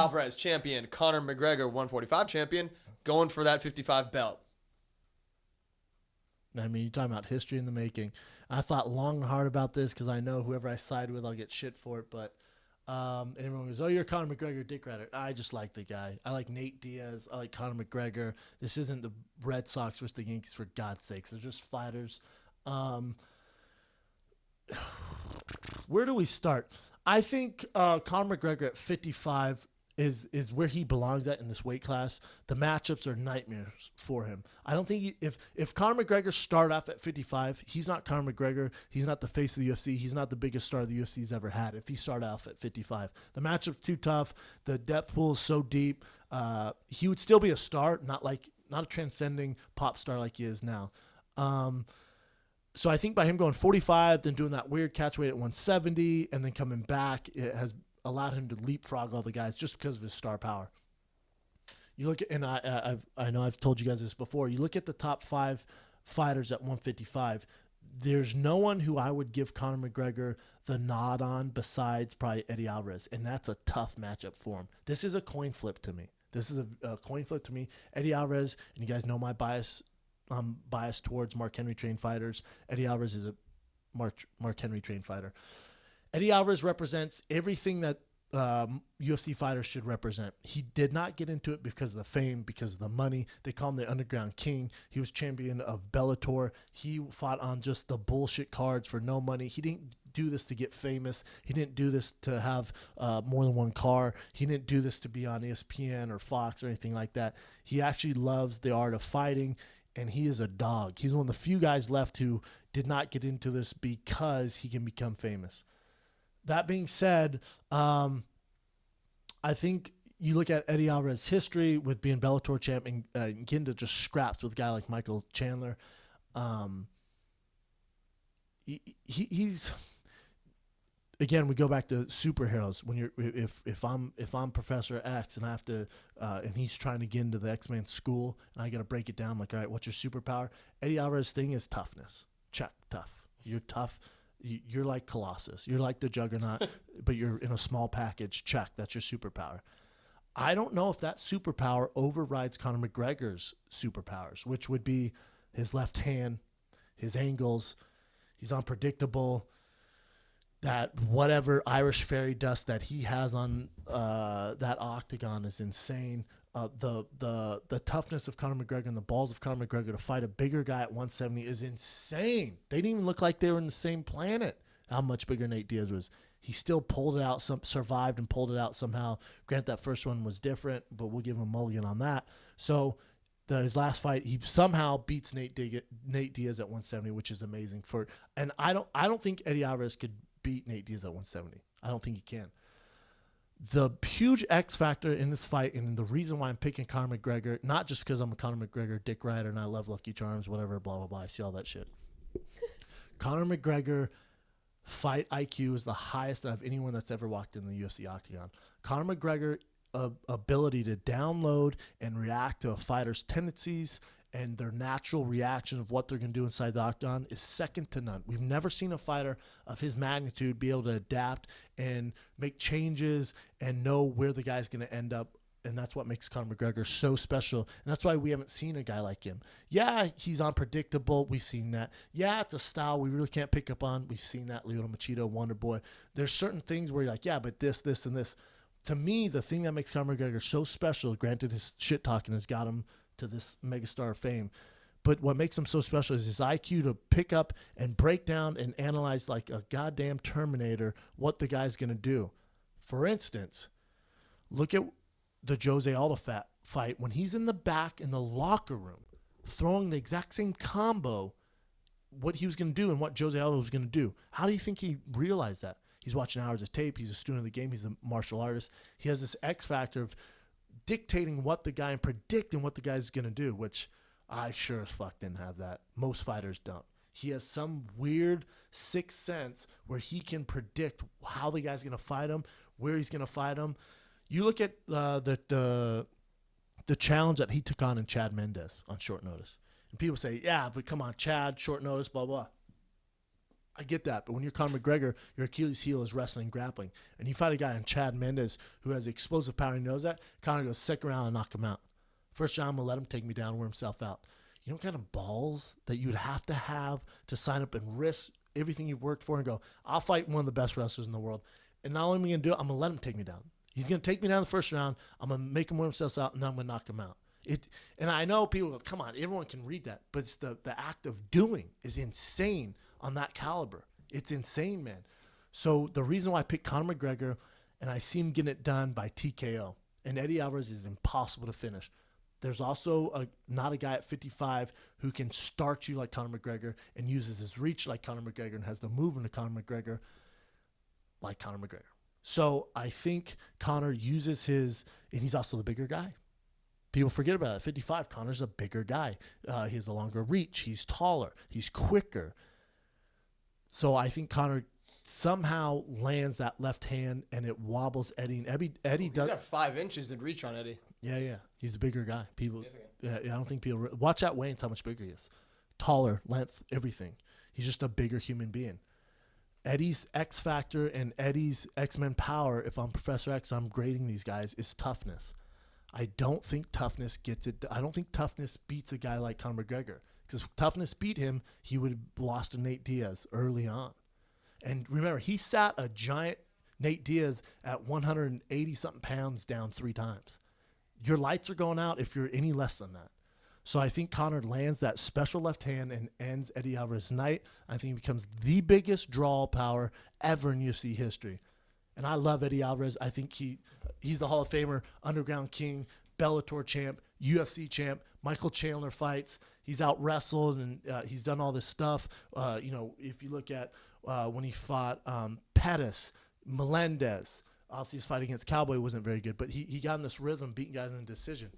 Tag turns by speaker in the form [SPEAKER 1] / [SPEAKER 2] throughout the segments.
[SPEAKER 1] Alvarez champion, Conor McGregor 145 champion, going for that 55 belt.
[SPEAKER 2] I mean, you're talking about history in the making. I thought long and hard about this because I know whoever I side with, I'll get shit for it. But everyone goes, "Oh, you're Conor McGregor dick rider." I just like the guy. I like Nate Diaz. I like Conor McGregor. This isn't the Red Sox versus the Yankees, for God's sakes. They're just fighters. Where do we start? I think Conor McGregor at 55 is where he belongs at in this weight class. The matchups are nightmares for him. I don't think if Conor McGregor started off at 55, he's not Conor McGregor. He's not the face of the UFC. He's not the biggest star the UFC's ever had if he started off at 55. The matchup's too tough. The depth pool is so deep. He would still be a star, not a transcending pop star like he is now. So I think by him going 45, then doing that weird catch weight at 170, and then coming back, it has allowed him to leapfrog all the guys just because of his star power. You look at, and I know I've told you guys this before. You look at the top 5 fighters at 155. There's no one who I would give Conor McGregor the nod on besides probably Eddie Alvarez, and that's a tough matchup for him. This is a coin flip to me. Eddie Alvarez, and you guys know my bias. I'm biased towards Mark Henry trained fighters. Eddie Alvarez is a Mark Henry trained fighter. Eddie Alvarez represents everything that UFC fighters should represent. He did not get into it because of the fame, because of the money. They call him the Underground King. He was champion of Bellator. He fought on just the bullshit cards for no money. He didn't do this to get famous. He didn't do this to have more than one car. He didn't do this to be on ESPN or Fox or anything like that. He actually loves the art of fighting, and he is a dog. He's one of the few guys left who did not get into this because he can become famous. That being said, I think you look at Eddie Alvarez's history with being Bellator champ and getting to just scraps with a guy like Michael Chandler. He's again, we go back to superheroes. When if I'm Professor X and I have to and he's trying to get into the X-Men school and I got to break it down, I'm like, all right, what's your superpower? Eddie Alvarez's thing is toughness. Check, tough. You're tough. You're like Colossus. You're like the Juggernaut, but you're in a small package. Check. That's your superpower. I don't know if that superpower overrides Conor McGregor's superpowers, which would be his left hand, his angles. He's unpredictable. That whatever Irish fairy dust that he has on that octagon is insane. The toughness of Conor McGregor and the balls of Conor McGregor to fight a bigger guy at 170 is insane. They didn't even look like they were in the same planet. How much bigger Nate Diaz was. He still pulled it out, survived and pulled it out somehow. Grant, that first one was different, but we'll give him a mulligan on that. So his last fight, he somehow beats Nate Diaz at 170, which is amazing. And I don't think Eddie Alvarez could beat Nate Diaz at 170. I don't think he can. The huge X factor in this fight, and the reason why I'm picking Conor McGregor, not just because I'm a Conor McGregor dick rider and I love Lucky Charms, whatever, blah, blah, blah. I see all that shit. Conor McGregor fight IQ is the highest of anyone that's ever walked in the UFC octagon. Conor McGregor ability to download and react to a fighter's tendencies and their natural reaction of what they're going to do inside the octagon is second to none. We've never seen a fighter of his magnitude be able to adapt and make changes and know where the guy's going to end up. And that's what makes Conor McGregor so special. And that's why we haven't seen a guy like him. Yeah, he's unpredictable. We've seen that. Yeah, it's a style we really can't pick up on. We've seen that. Lyoto Machida, Wonder Boy. There's certain things where you're like, yeah, but this, and this. To me, the thing that makes Conor McGregor so special, granted his shit talking has got him to this megastar fame, but what makes him so special is his IQ to pick up and break down and analyze like a goddamn Terminator what the guy's going to do. For instance, look at the Jose Aldo fight when he's in the back in the locker room throwing the exact same combo, what he was going to do and what Jose Aldo was going to do. How do you think he realized that? He's watching hours of tape. He's a student of the game. He's a martial artist. He has this X factor of dictating what the guy and predicting what the guy's going to do, which I sure as fuck didn't have that. Most fighters don't. He has some weird sixth sense where he can predict how the guy's going to fight him, where he's going to fight him. You look at the challenge that he took on in Chad Mendes on short notice. And people say, yeah, but come on, Chad, short notice, blah, blah. I get that, but when you're Conor McGregor, your Achilles heel is wrestling, grappling, and you fight a guy in Chad Mendes who has explosive power and knows that. Conor goes second round and knock him out. First round, I'm gonna let him take me down, wear himself out. You know what kind of balls that you would have to sign up and risk everything you've worked for and go, I'll fight one of the best wrestlers in the world, and not only am I gonna do it, I'm gonna let him take me down. He's gonna take me down the first round. I'm gonna make him wear himself out, and then I'm gonna knock him out. And I know people go, come on, everyone can read that, but it's the act of doing is insane on that caliber. It's insane, man. So the reason why I picked Conor McGregor, and I see him getting it done by TKO, and Eddie Alvarez is impossible to finish. There's also not a guy at 55 who can start you like Conor McGregor and uses his reach like Conor McGregor and has the movement of Conor McGregor like Conor McGregor. So I think Conor uses and he's also the bigger guy. People forget about it. At 55, Conor's a bigger guy. He has a longer reach. He's taller. He's quicker. So I think Conor somehow lands that left hand and it wobbles Eddie. And Eddie does.
[SPEAKER 1] He's got 5 inches in reach on Eddie.
[SPEAKER 2] Yeah. He's a bigger guy. I don't think people watch out Wayne's how much bigger he is. Taller, length, everything. He's just a bigger human being. Eddie's X factor and Eddie's X-Men power, if I'm Professor X, I'm grading these guys, is toughness. I don't think toughness gets it. I don't think toughness beats a guy like Conor McGregor. Because if toughness beat him, he would have lost to Nate Diaz early on. And remember, he sat a giant Nate Diaz at 180-something pounds down 3 times. Your lights are going out if you're any less than that. So I think Conor lands that special left hand and ends Eddie Alvarez's night. I think he becomes the biggest draw power ever in UFC history. And I love Eddie Alvarez. I think he's the Hall of Famer, Underground King, Bellator champ, UFC champ, Michael Chandler fights. He's out wrestled and he's done all this stuff. If you look at when he fought Pettis, Melendez, obviously his fight against Cowboy wasn't very good, but he got in this rhythm, beating guys in a decision.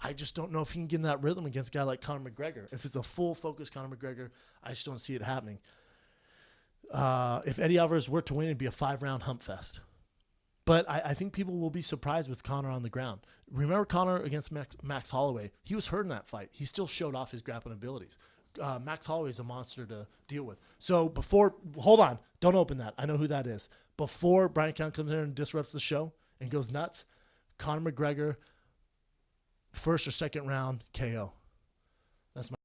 [SPEAKER 2] I just don't know if he can get in that rhythm against a guy like Conor McGregor. If it's a full focus Conor McGregor, I just don't see it happening. If Eddie Alvarez were to win, it'd be a 5-round hump fest. But I think people will be surprised with Conor on the ground. Remember Conor against Max Holloway? He was hurt in that fight. He still showed off his grappling abilities. Max Holloway is a monster to deal with. So hold on, don't open that. I know who that is. Before Brian Count comes in and disrupts the show and goes nuts, Conor McGregor, first or second round KO. That's my